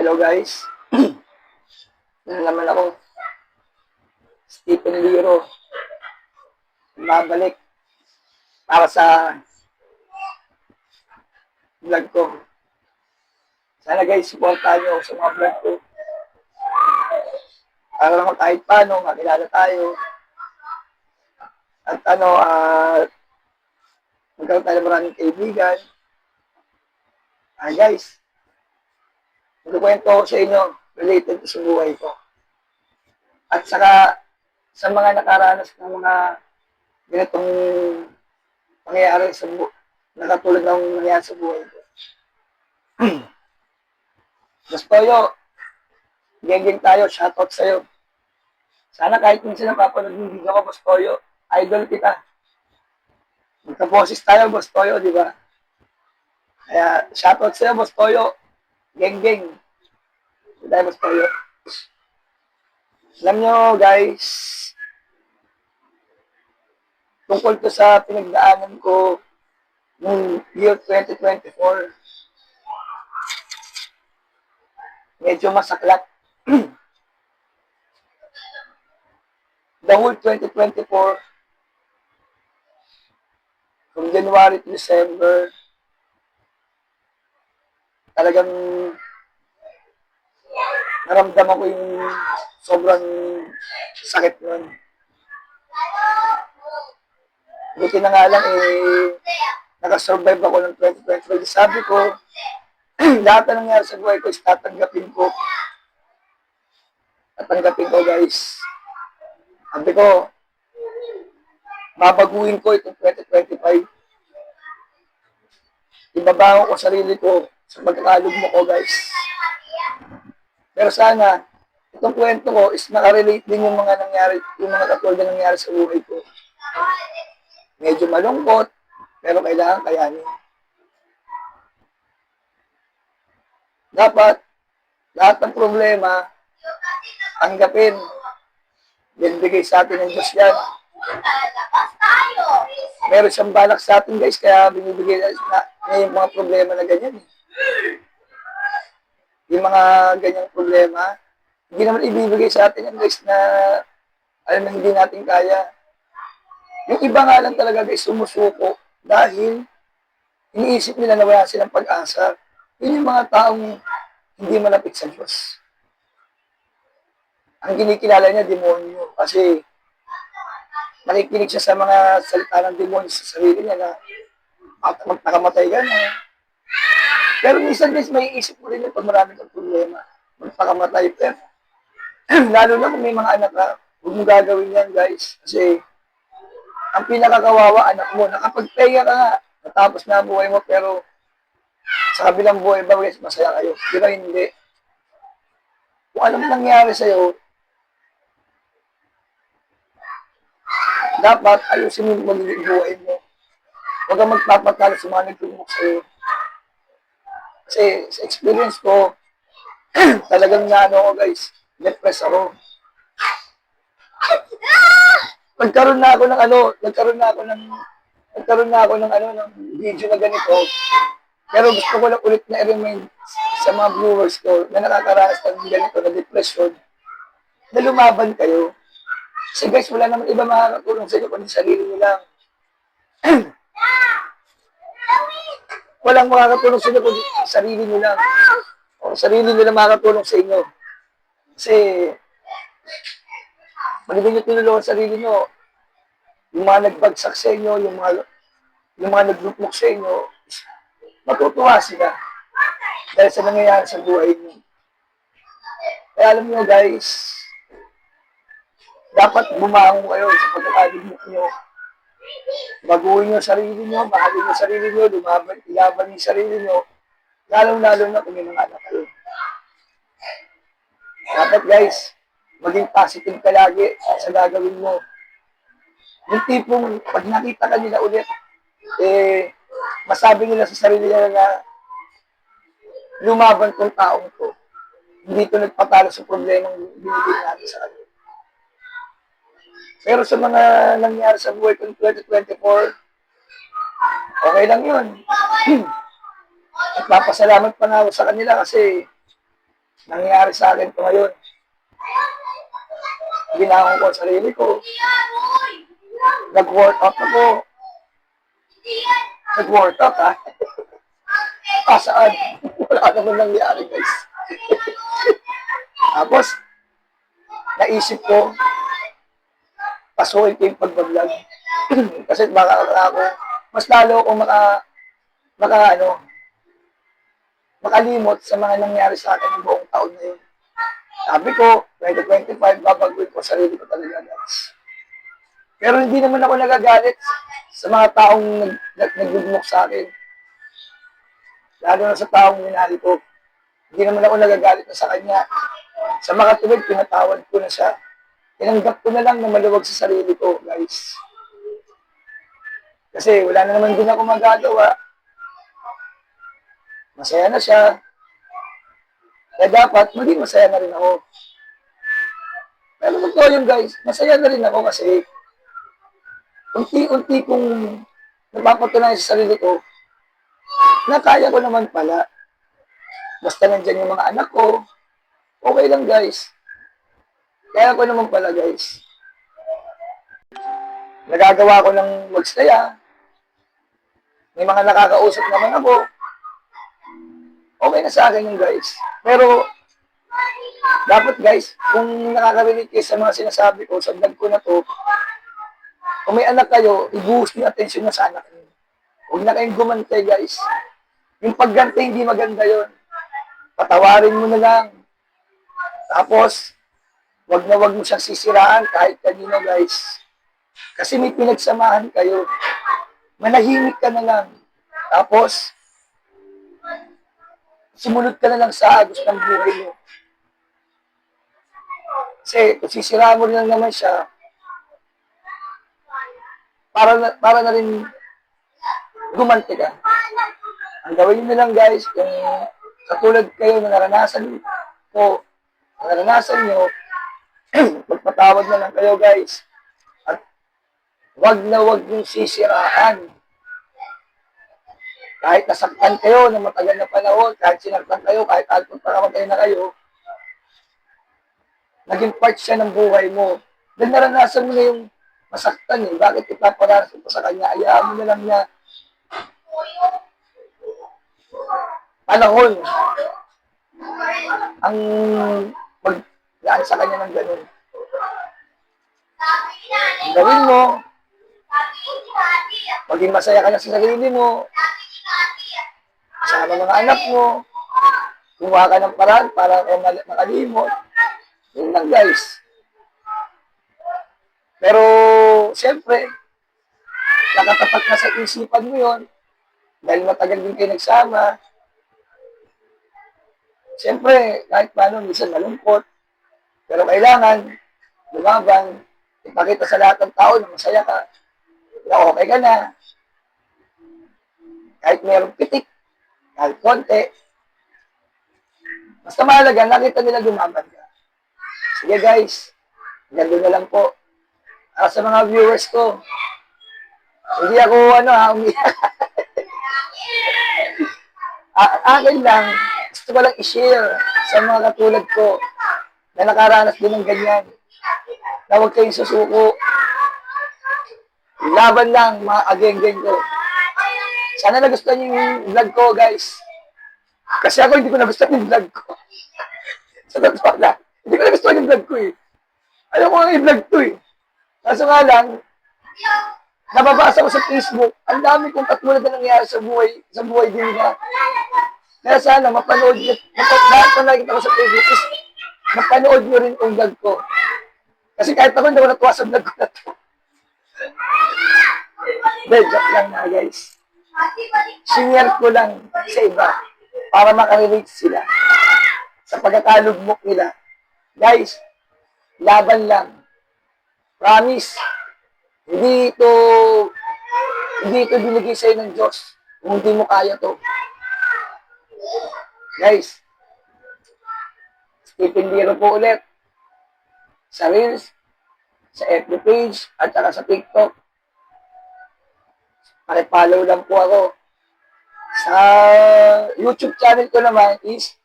Hello guys, ano naman ako, Stephen Liro, babalik para sa vlog ko. Sana guys, supportahan nyo ako sa mga vlog ko. Para naman kahit paano, makilala tayo. At magkaroon tayo ng maraming kaibigan. Guys, magkukwento ko sa inyo related sa buhay ko. At saka, sa mga nakaranas ng mga ganitong pangyayari sa buhay, nakatulad ng nangyayari sa buhay ko. Gustoyo, geng-geng tayo, shoutout sa'yo. Sana kahit minsan napapanood yung video ko, Gustoyo, idol kita. Magka-boses tayo, Gustoyo, di ba? Kaya, shoutout sa'yo, Gustoyo, geng-geng. Hindi tayo, Gustoyo. Alam nyo, guys, tungkol to sa pinagdaanan ko noong year 2024, medyo masaklat. The whole 2024, from January to December, talagang naramdaman ko yung sobrang sakit nun. Buti na nga lang, nakasurvive ako ng 2024. Sabi ko, lahat na nangyari sa buhay ko is tatanggapin ko. Tatanggapin ko, guys. Sabi ko, babaguhin ko itong 2025. Ibabago ko sarili ko sa pagkakalugmo ko, guys. Pero sana, itong kwento ko is nakarelate din yung mga nangyari, yung mga katulad na nangyari sa buhay ko. Medyo malungkot, pero kailangan kayanin. Dapat, lahat ng problema, tanggapin. Binibigay sa atin ng Diyos yan. Meron siyang balak sa atin, guys, kaya binibigay na yung mga problema na ganyan. Yung mga ganyang problema, hindi naman ibibigay sa atin yan, guys, na alam na hindi natin kaya. Yung iba nga lang talaga, guys, sumusuko dahil iniisip nila na wala silang pag-asa. Yun yung mga taong hindi malapit sa Diyos. Ang kinikilala niya, demonyo. Kasi nakikinig siya sa mga salita ng demonyo sa sarili niya na magpakamatay ka na. Pero minsan, guys, may isip mo rin yung pag marami kang problema. Magpakamatay. Pero lalo na kung may mga anak ka, huwag mo gagawin yan, guys. Kasi ang pinakakawawa, anak mo, nakapagpega ka nga, natapos na ang buhay mo, pero sa kabilang buhay ba, guys, masaya kayo? Di ba hindi? Kung anong nangyari sa'yo, dapat ayusin mo yung magiging buhay mo. Huwag kang magpapatalo sa mga nagtulong sa'yo. Kasi sa experience ko, talagang ko, guys, depressed ako. Nagkaroon na ako ng video na ganito. Pero gusto ko lang ulit na i-remind sa mga viewers ko na nakakaranas ng ganito na depression, na lumaban kayo. Kasi guys, wala naman iba makakatulong sa inyo kundi sarili nyo lang. Walang makakatulong sa inyo kundi sarili nyo lang. O sarili nyo lang makakatulong sa inyo. Kasi pag hindi nyo tinulungan sarili nyo, yung mga nagbagsak sa inyo, yung mga naglupok sa inyo, matutuwa sila dahil sa nangyayari sa buhay nyo. Kaya alam nyo, guys, dapat bumangon kayo sa pagkakaligmok nyo. Baguhin nyo sarili nyo, mahalin nyo sarili nyo, ilaban nyo sarili nyo, lalong-lalo na kung may mga anak kayo. Dapat, guys, maging positive ka lagi sa gagawin mo. Yung tipong, pag nakita ka nila ulit, masabi nila sa sarili nila na lumaban tong taong to. Hindi ito nagpatalo sa problemang binibigay natin sa kanila. Pero sa mga nangyari sa buhay ko 2024, okay lang yun. At papasalamat pa nga ako sa kanila kasi nangyayari sa akin ito ngayon. Ginahon ko ang sarili ko. Nag-workout ako. Nag-workout, ha? Saan? Wala naman nangyari, guys. Tapos, naisip ko, pasukin ko yung pagbablog. Kasi baka ako, mas lalo akong makalimot sa mga nangyari sa akin ng buong taon na yun. Sabi ko, 2025, babaguhin ko sarili ko talaga, guys. Pero hindi naman ako nagagalit sa mga taong nagbubunok sa akin. Lalo na sa taong minahal ko. Hindi naman ako nagagalit na sa kanya. Sa mga tuwid, pinatawad ko na siya. Tinanggap ko na lang na maluwag sa sarili ko, guys. Kasi wala na naman din ako magagawa. Masaya na siya. Kaya dapat, maging masaya na rin ako. Pero totoo yun, guys. Masaya na rin ako kasi unti-unti kong napapatunayan sa sarili ko na kaya ko naman pala. Basta nandyan yung mga anak ko, okay lang, guys. Kaya ko naman pala, guys. Nagagawa ko ng magsaya. May mga nakakausap naman ako. Okay na sa akin yung guys. Pero, dapat guys, kung nakaka-relate kayo sa mga sinasabi ko, sa vlog ko na to, kung may anak kayo, i-boost yung attention na sa anak niyo. Huwag na kayong gumantay, guys. Yung paggantay, hindi maganda yon. Patawarin mo na lang. Tapos, wag mo siyang sisiraan kahit kanino, guys. Kasi may pinagsamahan kayo. Manahimik ka na lang. Tapos, sumunod ka na lang sa agos ng buhay mo. Kasi kung sisiraan mo lang naman siya, para na rin gumanti ka. Ang gawin nyo na lang guys, kung katulad kayo na naranasan ko, naranasan nyo, magpatawad na lang kayo guys. At wag na wag yung sisiraan. Kahit nasaktan kayo ng matagal na panahon, kahit sinaktan kayo, kahit alpong pakamatay na kayo, naging part siya ng buhay mo. Dahil naranasan mo na yung masaktan eh. Bakit ipaparanas mo sa kanya? Ayaan mo na lang niya panahon ang mag-gaan sa kanya ng ganun. Ang gawin mo, maging masaya ka na sa sarili mo, sama mga anak mo, gumawa ka ng paraan para makalimot. Yun lang guys. Pero, siyempre, nakatapat na sa isipan mo yun, dahil matagal din kayo nagsama. Siyempre, kahit paano, minsan malungkot. Pero kailangan, lumaban, ipakita sa lahat ng tao na masaya ka, na okay ka na. Kahit mayroong pitik, kahit konti. Basta mahalaga, nakita nila lumaban ka. Sige guys, ganda na lang po. Sa mga viewers ko, hindi ako umiyak. Akin lang, gusto ko lang i-share sa mga katulad ko na nakaranas din ng ganyan. Na huwag kayong susuko. Laban lang, mga ageng-geng ko. Sana nagustuhan niyo yung vlog ko, guys. Kasi ako hindi ko nagustuhan yung vlog ko. Sa totoo lang, hindi ko nagustuhan yung vlog ko eh. Ayaw ko nga i-vlog to eh. Kaso nga lang, nababasa ko sa Facebook, ang dami kong katulad na nangyayari sa buhay din niya. Kaya sana, mapanood nyo, lahat na nakikita ko sa Facebook is, mapanood nyo rin yung vlog ko. Kasi kahit ako hindi ko natuwa sa vlog ko na to. Dahil, joke lang na guys. Share ko lang sa iba para makarelate sila sa pagkakalugmok nila. Guys, laban lang. Promise. Hindi ito binigay sa'yo ng Diyos kung hindi mo kaya to. Guys, Stephen Biro po ulit. Sa Reels, sa FB page, at saka sa TikTok. Pakipollow lang po ako. Sa YouTube channel ko naman is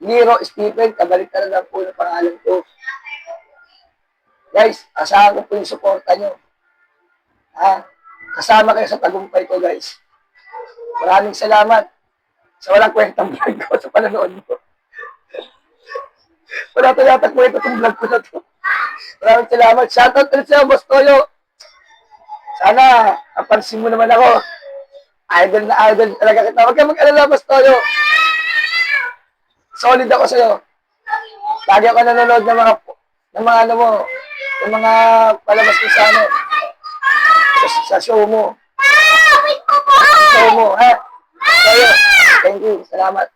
Liro Stephen, kabalik na lang po ng pangalan ko. Guys, asahan ko po yung suporta nyo. Ha? Kasama kayo sa tagumpay ko, guys. Maraming salamat sa walang kwentang vlog ko sa panonood mo. Wala to yata kwento itong vlog ko na to. Maraming salamat. Shoutout ulit sa'yo, Boss Toyo. Sana, napansin mo naman ako. Idol na idol talaga kita. Huwag kang mag-alala, Boss Toyo. Solid ako sa'yo. Lagi ako nanonood ng mga ano mo, ng mga palabas ko sa ano, sa show mo. Sa show mo, ha? Toyo, thank you. Salamat.